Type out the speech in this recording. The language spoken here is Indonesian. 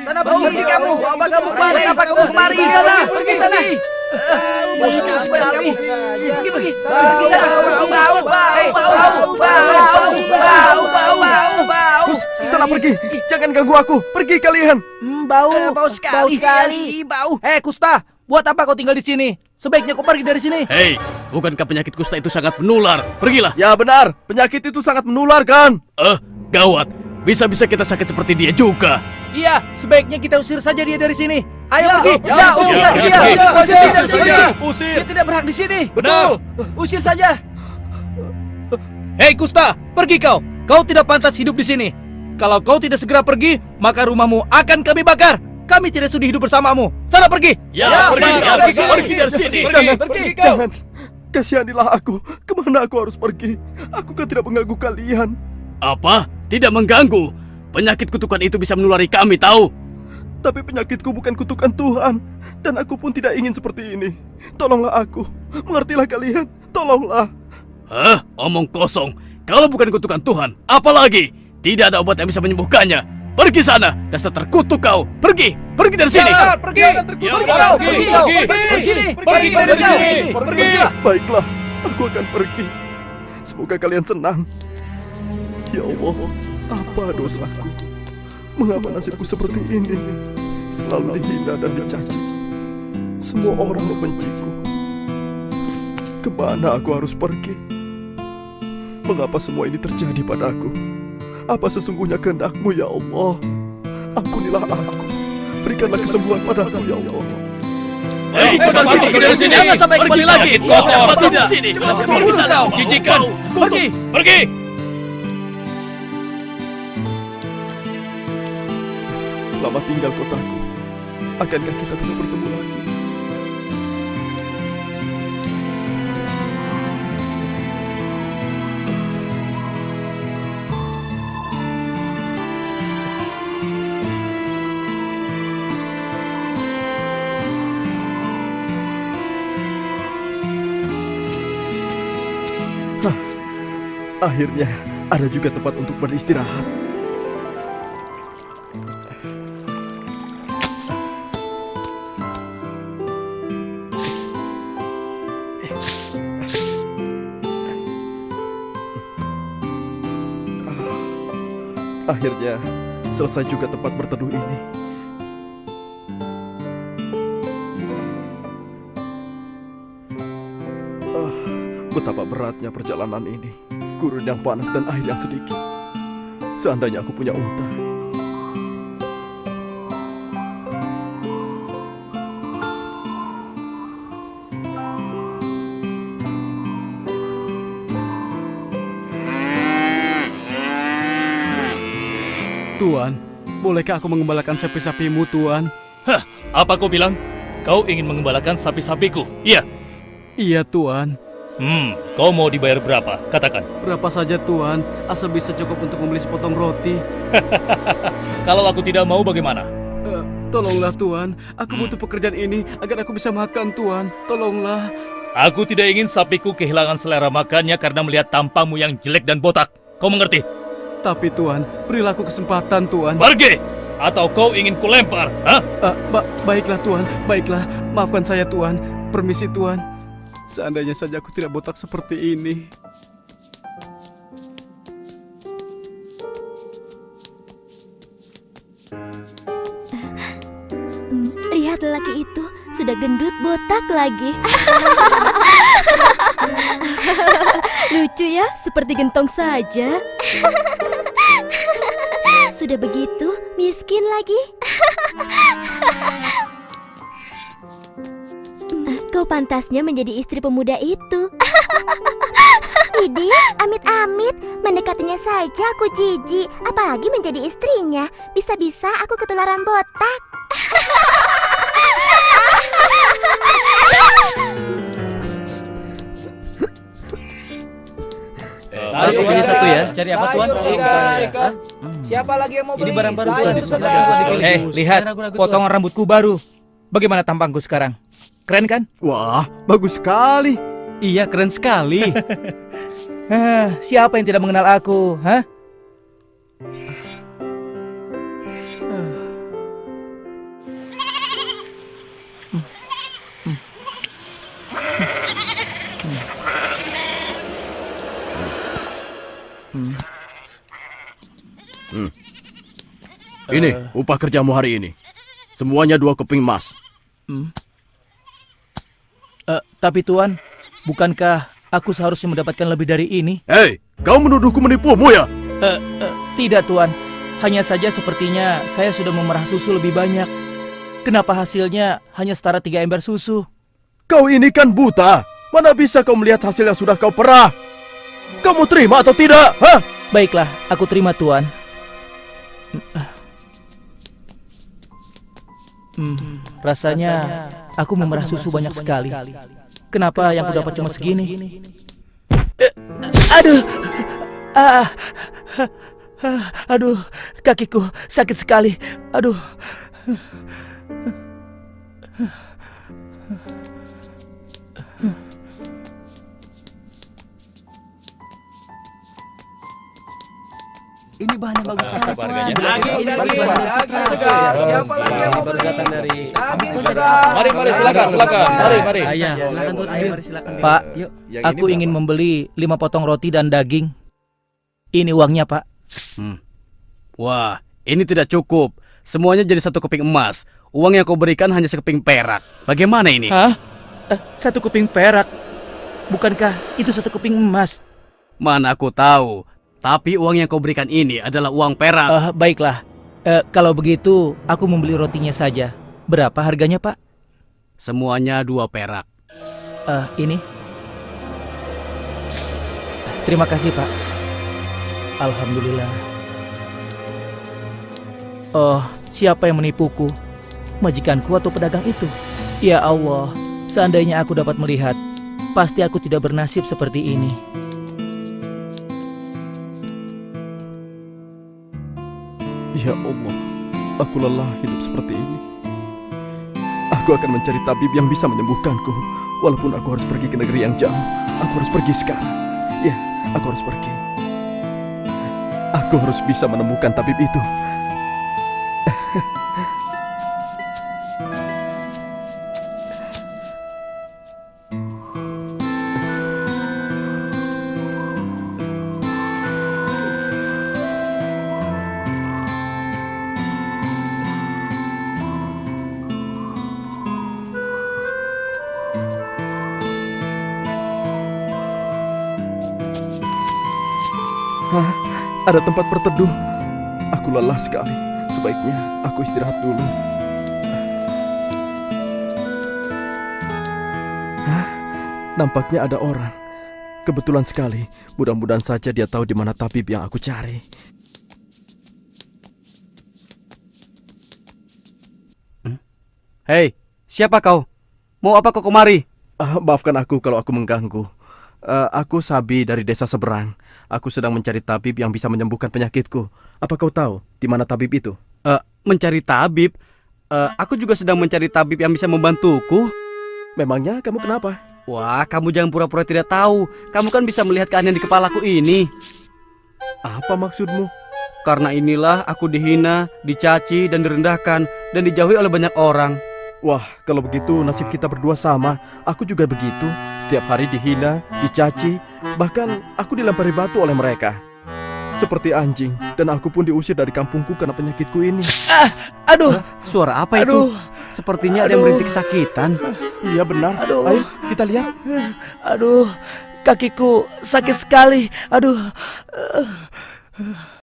Sana pergi kamu. Apa kamu kemari? Apa kamu kemari? Sana, pergi sana. Bau sekali kamu. Pergi sana. Bau. Sana pergi. Jangan ganggu aku. Pergi kalian. Bau sekali. Bau. Kusta, buat apa kau tinggal di sini? Sebaiknya kau pergi dari sini. Hei, bukankah penyakit kusta itu sangat menular? Pergilah. Ya benar, penyakit itu sangat menular kan? Gawat. Bisa-bisa kita sakit seperti dia juga. Iya, sebaiknya kita usir saja dia dari sini. Ayo pergi. Usir saja dia. Usir dia dari sini. Usir. Dia tidak berhak di sini. Betul. Usir saja. Hei Kusta, pergi kau. Kau tidak pantas hidup di sini. Kalau kau tidak segera pergi, maka rumahmu akan kami bakar. Kami tidak sudi hidup bersamamu. Sana pergi. Pergi dari sini. Jangan. Kasihanilah aku. Kemana aku harus pergi? Aku kan tidak mengganggu kalian. Apa? Tidak mengganggu. Penyakit kutukan itu bisa menulari kami, tahu? Tapi penyakitku bukan kutukan Tuhan. Dan aku pun tidak ingin seperti ini. Tolonglah aku. Mengertilah kalian. Tolonglah. Omong kosong. Kalau bukan kutukan Tuhan, apa lagi? Tidak ada obat yang bisa menyembuhkannya. Pergi sana, dasar terkutuk kau. Pergi dari sini. Pergi dari sini. Baiklah, aku akan pergi. Semoga kalian senang. Ya Allah, apa dosaku? Mengapa nasibku seperti ini? Selalu dihina dan dicaci. Semua orang membenciku. Kemana aku harus pergi? Mengapa semua ini terjadi padaku? Apa sesungguhnya kehendak-Mu ya Allah? Ampunilah aku. Berikanlah kesembuhan padaku ya Allah. Hei, pergi dari sini. Jangan sampai kembali lagi. Kotor di sini. Pergi sana. Jijikan. Pergi. Selamat tinggal kotaku. Akankah kita bisa bertemu lagi? Akhirnya ada juga tempat untuk beristirahat. Akhirnya selesai juga tempat berteduh ini. Betapa beratnya perjalanan ini. Gurun yang panas dan air yang sedikit. Seandainya aku punya unta. Tuan, bolehkah aku mengembalakan sapi-sapimu, Tuan? Apa kau bilang? Kau ingin mengembalakan sapi-sapiku? Iya. Iya, Tuan. Kau mau dibayar berapa? Katakan. Berapa saja, Tuan, asal bisa cukup untuk membeli sepotong roti. Kalau aku tidak mau bagaimana? Tolonglah, Tuan. Aku butuh pekerjaan ini agar aku bisa makan, Tuan. Tolonglah. Aku tidak ingin sapiku kehilangan selera makannya karena melihat tampangmu yang jelek dan botak. Kau mengerti? Tapi, Tuan, berilah aku kesempatan, Tuan. Pergi! Atau kau ingin kulempar? Baiklah, Tuan. Baiklah. Maafkan saya, Tuan. Permisi, Tuan. Seandainya saja aku tidak botak seperti ini. Lihat lelaki itu, sudah gendut botak lagi. Lucu ya, seperti gentong saja. Sudah begitu, miskin lagi. Kau pantasnya menjadi istri pemuda itu. Widih, amit-amit, mendekatinya saja aku jijik, apalagi menjadi istrinya. Bisa-bisa aku ketularan botak. Satu pilih satu ya. Cari apa, Tuan? Siapa lagi yang mau beli? Ini barang-barang Sayur Tuan. segar. Lihat potongan rambutku baru. Bagaimana tampangku sekarang? Keren kan? Wah, bagus sekali. Iya, keren sekali. Siapa yang tidak mengenal aku? Ini upah kerjamu hari ini. Semuanya 2 keping emas. Tapi Tuan, bukankah aku seharusnya mendapatkan lebih dari ini? Hei, kau menuduhku menipumu ya? Tidak Tuan, hanya saja sepertinya saya sudah memerah susu lebih banyak. Kenapa hasilnya hanya setara 3 ember susu? Kau ini kan buta. Mana bisa kau melihat hasil yang sudah kau perah? Kamu terima atau tidak? Hah? Baiklah, aku terima Tuan. Rasanya aku memerah susu banyak sekali. Kenapa yang ku dapat cuma segini? Aduh, aduh, kakiku sakit sekali. Aduh. Ini bahan yang bagus sekali, Tuan. Harganya. Siapa lagi yang baru datang dari? Mari silakan. Mari. Silakan Tuan. Ayo, mari silakan. Pak, aku ingin membeli 5 potong roti dan daging. Ini uangnya, Pak. Wah, ini tidak cukup. Semuanya jadi 1 keping emas. Uang yang kau berikan hanya sekeping perak. Bagaimana ini? Hah? 1 keping perak? Bukankah itu 1 keping emas? Mana aku tahu. Tapi uang yang kau berikan ini adalah uang perak. Baiklah. Kalau begitu, aku membeli rotinya saja. Berapa harganya, Pak? Semuanya 2 perak. Ini. Terima kasih, Pak. Alhamdulillah. Oh, siapa yang menipuku? Majikanku atau pedagang itu? Ya Allah, seandainya aku dapat melihat, pasti aku tidak bernasib seperti ini. Ya Allah, aku lelah hidup seperti ini. Aku akan mencari tabib yang bisa menyembuhkanku. Walaupun aku harus pergi ke negeri yang jauh, aku harus pergi sekarang. Ya, aku harus pergi. Aku harus bisa menemukan tabib itu. Ada tempat berteduh. Aku lelah sekali. Sebaiknya aku istirahat dulu. Nampaknya ada orang. Kebetulan sekali. Mudah-mudahan saja dia tahu di mana tabib yang aku cari. Hei, siapa kau? Mau apa kau kemari? Maafkan aku kalau aku mengganggu. Aku Sabi dari desa seberang. Aku sedang mencari tabib yang bisa menyembuhkan penyakitku. Apa kau tahu di mana tabib itu? Mencari tabib? Aku juga sedang mencari tabib yang bisa membantuku. Memangnya kamu kenapa? Wah, kamu jangan pura-pura tidak tahu. Kamu kan bisa melihat keanehan di kepalaku ini. Apa maksudmu? Karena inilah aku dihina, dicaci, dan direndahkan, dan dijauhi oleh banyak orang. Wah, kalau begitu nasib kita berdua sama. Aku juga begitu. Setiap hari dihina, dicaci, bahkan aku dilempari batu oleh mereka. Seperti anjing, dan aku pun diusir dari kampungku karena penyakitku ini. Aduh, Suara apa itu? Sepertinya ada yang merintih kesakitan. Iya benar. Ayo kita lihat. aduh, kakiku sakit sekali. Aduh.